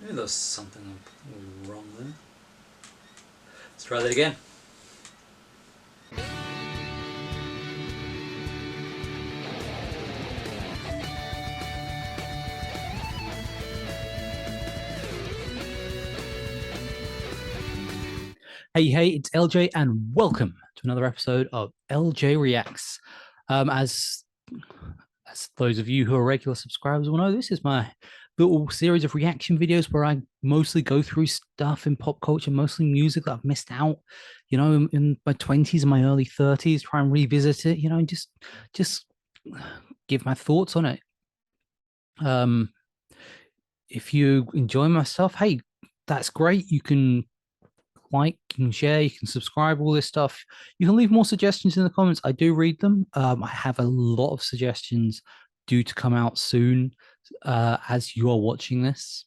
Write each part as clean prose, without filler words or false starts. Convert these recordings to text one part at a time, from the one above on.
Maybe there was something wrong there. Let's try that again. Hey, it's LJ, and welcome to another episode of LJ Reacts. As those of you who are regular subscribers will know, this is my little series of reaction videos where I mostly go through stuff in pop culture, mostly music that I've missed out, in my 20s and my early 30s, try and revisit it, and just give my thoughts on it. If you enjoy my stuff, hey, that's great. You can like, you can share, you can subscribe, all this stuff. You can leave more suggestions in the comments. I do read them. I have a lot of suggestions due to come out soon as you are watching this.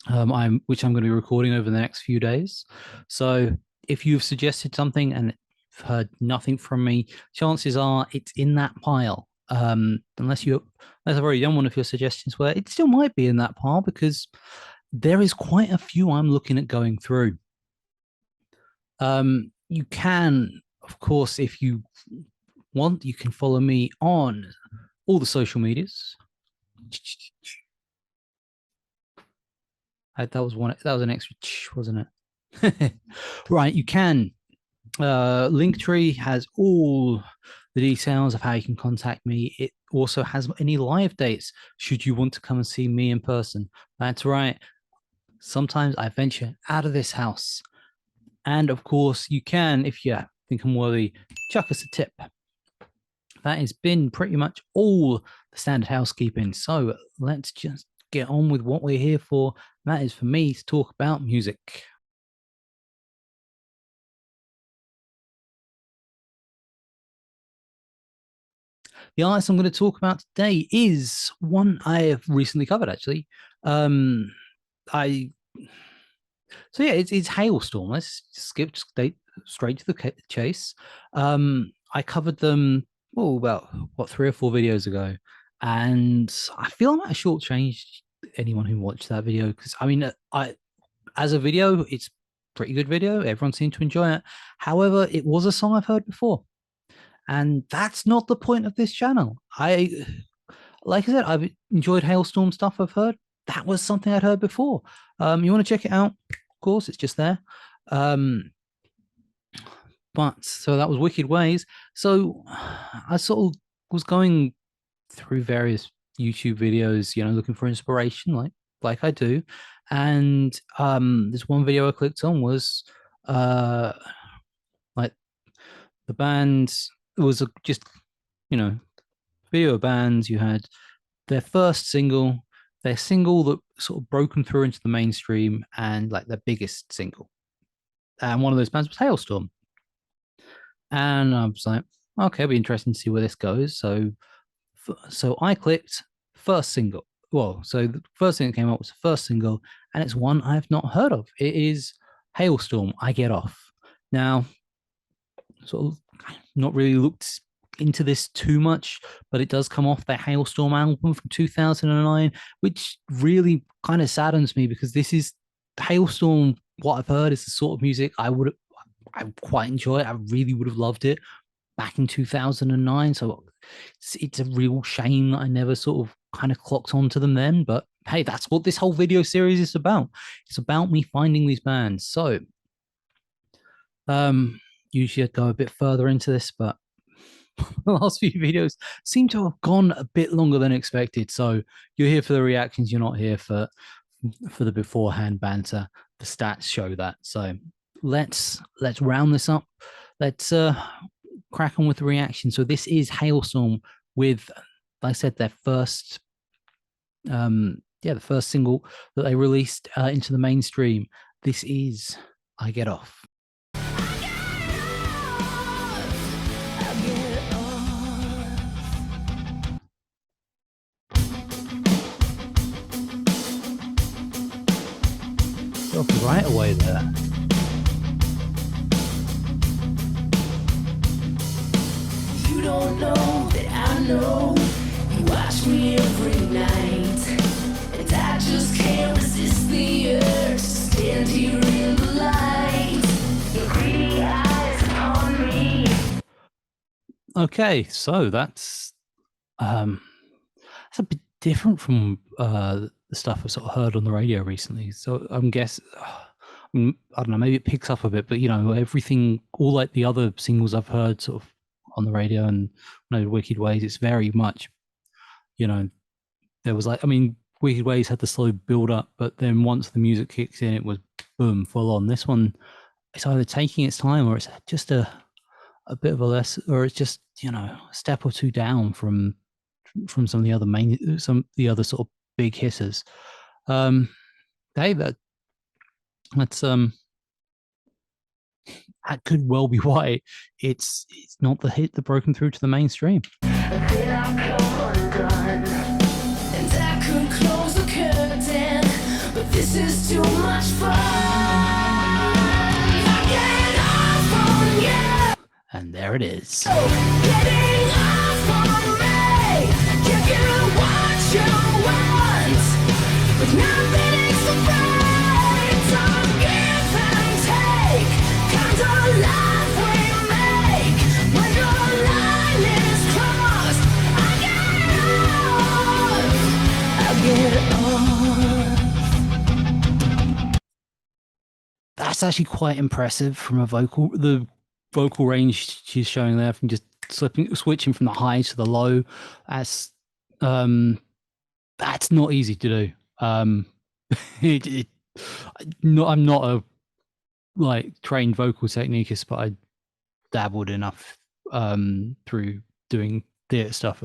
Which I'm going to be recording over the next few days. So if you've suggested something and heard nothing from me, chances are it's in that pile. Unless I've already done one of your suggestions, where it still might be in that pile because there is quite a few I'm looking at going through. You can, of course, if you want, you can follow me on all the social medias. That was an extra, wasn't it? Right, you can. Linktree has all the details of how you can contact me. It also has any live dates should you want to come and see me in person. That's right. Sometimes I venture out of this house. And of course, you can, if you think I'm worthy, chuck us a tip. That has been pretty much all the standard housekeeping. So let's just get on with what we're here for. That is for me to talk about music. The artist I'm going to talk about today is one I have recently covered, actually. It's Halestorm. Let's skip straight to the chase. I covered them about 3 or 4 videos ago, and I feel I might have shortchanged anyone who watched that video because as a video, it's pretty good video. Everyone seemed to enjoy it. However, it was a song I've heard before, and that's not the point of this channel. Like I said, I've enjoyed Halestorm stuff I've heard. That was something I'd heard before. You want to check it out? Of course, it's just there. But so that was Wicked Ways. So I sort of was going through various YouTube videos, looking for inspiration, like I do. And this one video I clicked on was like the band. It was just video of bands. You had their first single, their single that sort of broken through into the mainstream, and like their biggest single. And one of those bands was Halestorm. And I was like, okay, it'll be interesting to see where this goes. So I clicked first single. Well, so the first thing that came up was the first single, and it's one I've not heard of. It is Halestorm, I Get Off. Now, sort of not really looked into this too much, but it does come off that Halestorm album from 2009, which really kind of saddens me because this is Halestorm. What I've heard is the sort of music I quite enjoy. I really would have loved it back in 2009. So it's a real shame that I never sort of kind of clocked onto them then. But hey, that's what this whole video series is about. It's about me finding these bands. So usually I'd go a bit further into this, but the last few videos seem to have gone a bit longer than expected. So you're here for the reactions. You're not here for the beforehand banter. The stats show that. So let's round this up. Let's crack on with the reaction. So this is Halestorm with, like I said, their first the first single that they released into the mainstream. This is I Get Off. Right away there. You don't know that I know. You watch me every night, and I just can't resist Okay, so um that's a bit different from the stuff I've sort of heard on the radio recently. So I'm guess I don't know, maybe it picks up a bit, but you know, everything, all like the other singles I've heard sort of on the radio and Wicked Ways, it's very much, you know, there was like, I mean, Wicked Ways had the slow build up, but then once the music kicks in, it was boom, full on. This one, it's either taking its time or it's just a bit of a less, or it's just, you know, a step or two down from some of the other sort of big hitters. Hey, that's that could well be why it's not the hit that broken through to the mainstream. And I could close the curtain, but this is too much fun. Getting off on you. And there it is. Getting off on me. Give you what you want, but nothing is for free. It's a give and take kind of life we make. When your line is crossed, I get off. That's actually quite impressive from the vocal range she's showing there, from just switching from the high to the low. That's not easy to do. I'm not a like trained vocal technicist, but I dabbled enough through doing theatre stuff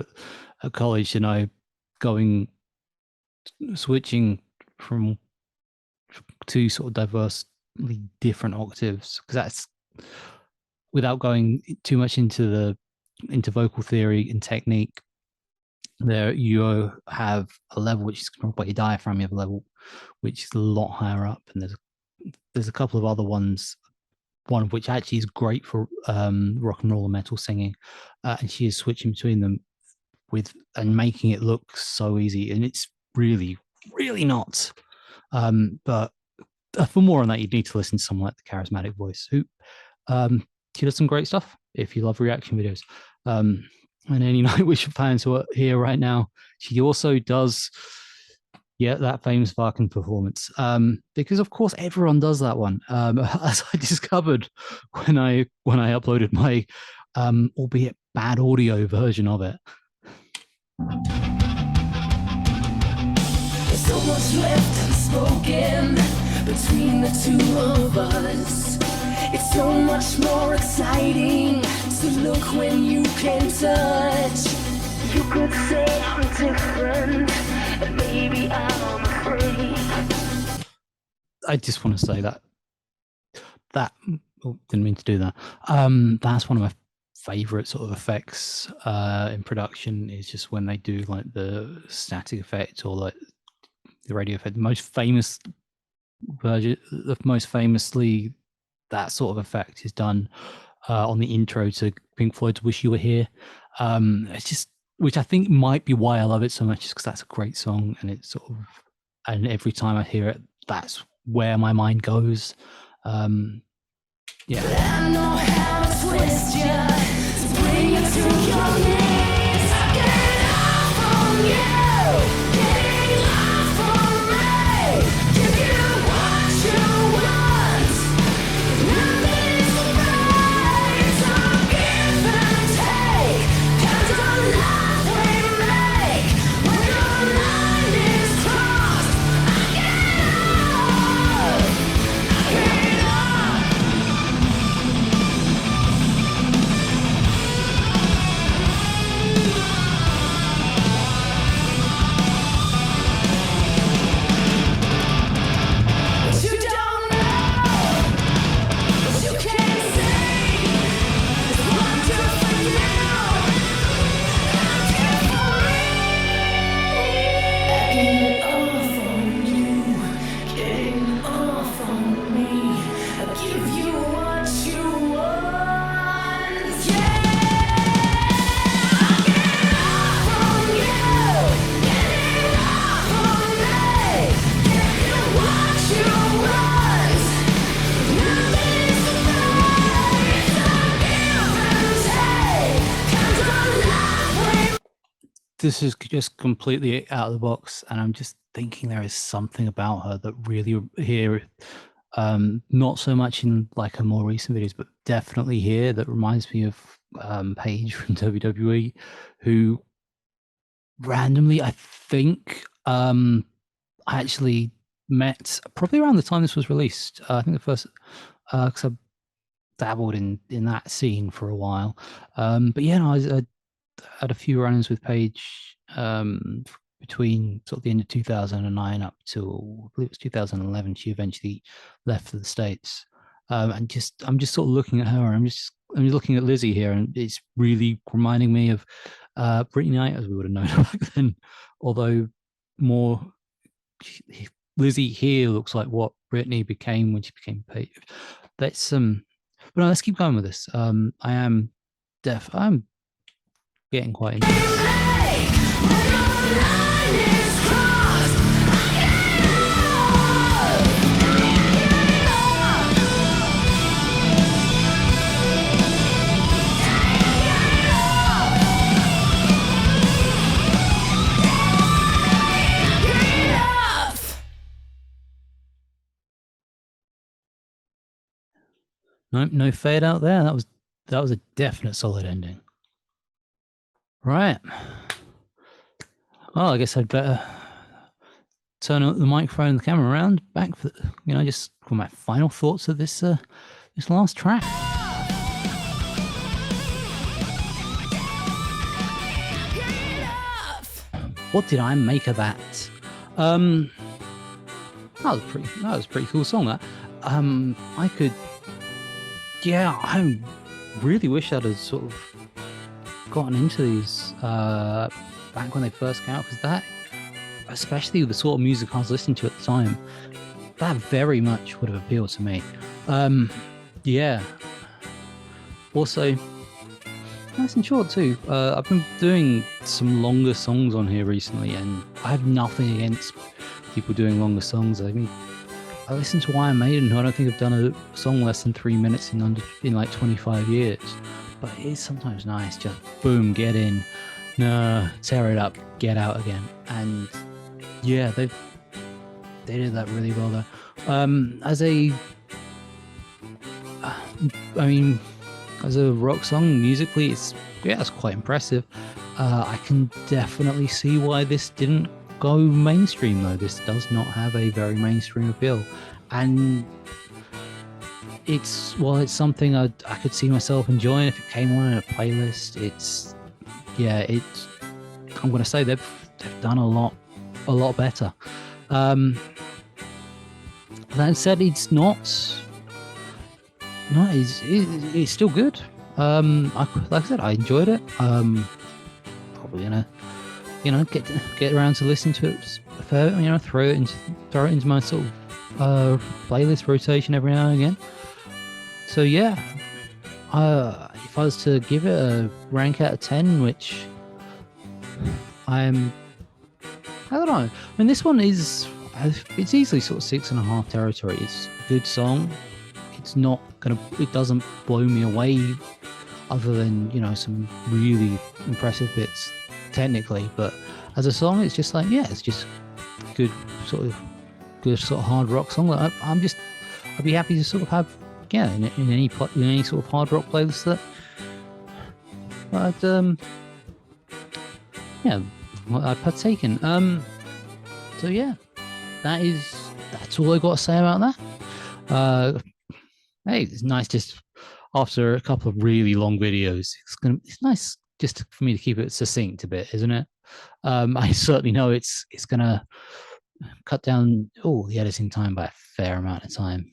at college to know switching from two sort of diversely different octaves, because that's, without going too much into vocal theory and technique, there you have a level which is probably your diaphragm, you have a level which is a lot higher up, and there's a couple of other ones, one of which actually is great for rock and roll and metal singing, and she is switching between them and making it look so easy, and it's really not. But for more on that, you need to listen to someone like the Charismatic Voice, who she does some great stuff if you love reaction videos. And any Nightwish fans who are here right now, she also does that famous fucking performance, because of course everyone does that one, as I discovered when I uploaded my albeit bad audio version of it. There's so much left unspoken between the two of us. It's so much more exciting to look when you can touch. You could say I'm different, and maybe I'm afraid. I just want to say that didn't mean to do that. That's one of my favorite sort of effects in production, is just when they do like the static effect or like the radio effect. Most famously, that sort of effect is done on the intro to Pink Floyd's "Wish You Were Here." It's just, which I think might be why I love it so much, because that's a great song, and it's sort of, and every time I hear it, that's where my mind goes. Yeah. But I know how to twist you to bring you to your knees. Get off on you, getting off on me. Give you what you want. Nothing is for free. It's a give and take kind of life we make. When your line is crossed, I get off. I get off. this is just completely out of the box, and I'm just thinking there is something about her that really here, not so much in like her more recent videos, but definitely here that reminds me of Paige from WWE, who randomly I think I actually met probably around the time this was released. I think the first because I dabbled in that scene for a while. But yeah, no, I had a few run-ins with Paige between sort of the end of 2009 up till I believe it was 2011. She eventually left for the States, and just I'm just sort of looking at her, and I'm just looking at Lizzie here, and it's really reminding me of Brittany Knight as we would have known back then, although more Lizzie here looks like what Brittany became when she became Paige. That's but no, let's keep going with this. I'm getting quite into this. No, no fade out there. That was a definite solid ending. Right. Well, I guess I'd better turn the microphone and the camera around back for just for my final thoughts of this this last track. What did I make of that? That was a pretty cool song. That I could, yeah, I really wish I'd have sort of gotten into these back when they first came out, because that, especially the sort of music I was listening to at the time, that very much would have appealed to me. Yeah. Also, nice and short too. I've been doing some longer songs on here recently, and I have nothing against people doing longer songs. I mean, I listened to Iron Maiden, who I don't think I've done a song less than 3 minutes in like 25 years. But it is sometimes nice, just boom, get in, tear it up, get out again. And yeah, they did that really well there. As a rock song, musically, it's quite impressive. I can definitely see why this didn't go mainstream, though. This does not have a very mainstream appeal, and it's something I could see myself enjoying if it came on in a playlist. I'm gonna say they've done a lot better. That said, it's not. No, it's still good. Like I said, I enjoyed it. Probably gonna, get around to listen to it. Throw it into my sort of playlist rotation every now and again. So yeah, if I was to give it a rank out of 10, which I don't know. I mean, this one it's easily sort of 6.5 territory. It's a good song. It doesn't blow me away, other than some really impressive bits technically, but as a song, it's just like, yeah, it's just good sort of hard rock song that I'd be happy to sort of have, yeah, in any sort of hard rock playlist that I'd partake in. So yeah, that's all I got to say about that. Hey, it's nice just after a couple of really long videos. It's nice just for me to keep it succinct a bit, isn't it? I certainly know it's gonna cut down the editing time by a fair amount of time.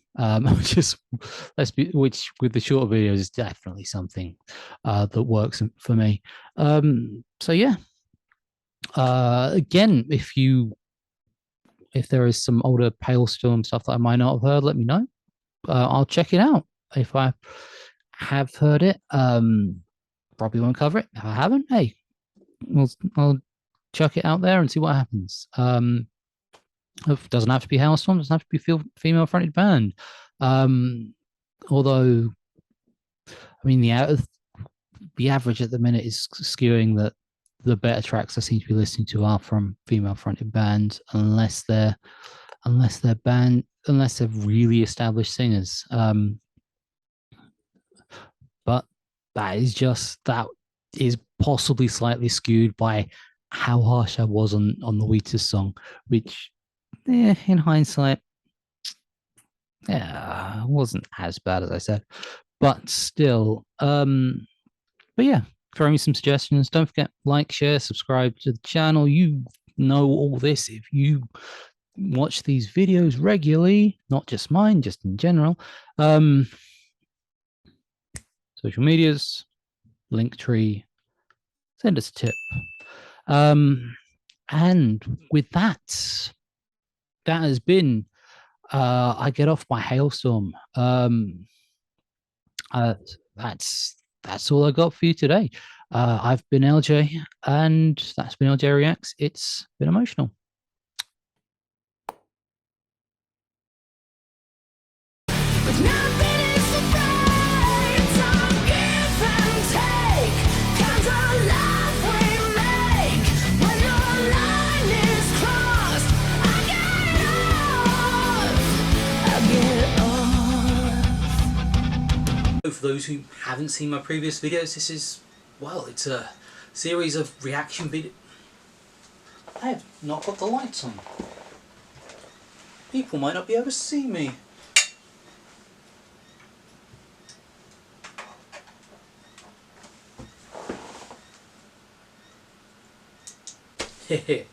Which with the shorter videos is definitely something that works for me. So yeah. Again, if there is some older Halestorm stuff that I might not have heard, let me know. I'll check it out. If I have heard it, probably won't cover it. If I haven't, hey, I'll chuck it out there and see what happens. It doesn't have to be Halestorm, doesn't have to be female fronted band. Although, I mean, the average at the minute is skewing that the better tracks I seem to be listening to are from female fronted bands, unless they're really established singers. But that is possibly slightly skewed by how harsh I was on the Wheatus song, which, in hindsight, yeah, wasn't as bad as I said, but still. But yeah, throw me some suggestions. Don't forget, like, share, subscribe to the channel. You know all this if you watch these videos regularly, not just mine, just in general. Social medias, Linktree, send us a tip. And with that, that has been I Get Off My Hailstorm. Uh, that's all I got for you today. I've been LJ, and that's been LJ Reacts. It's been emotional. But nothing is to fade. It's all give and take. Kind of life we make. When your line is crossed, I get off. For those who haven't seen my previous videos, this is, well, it's a series of reaction videos. I have not got the lights on. People might not be able to see me. Hehe.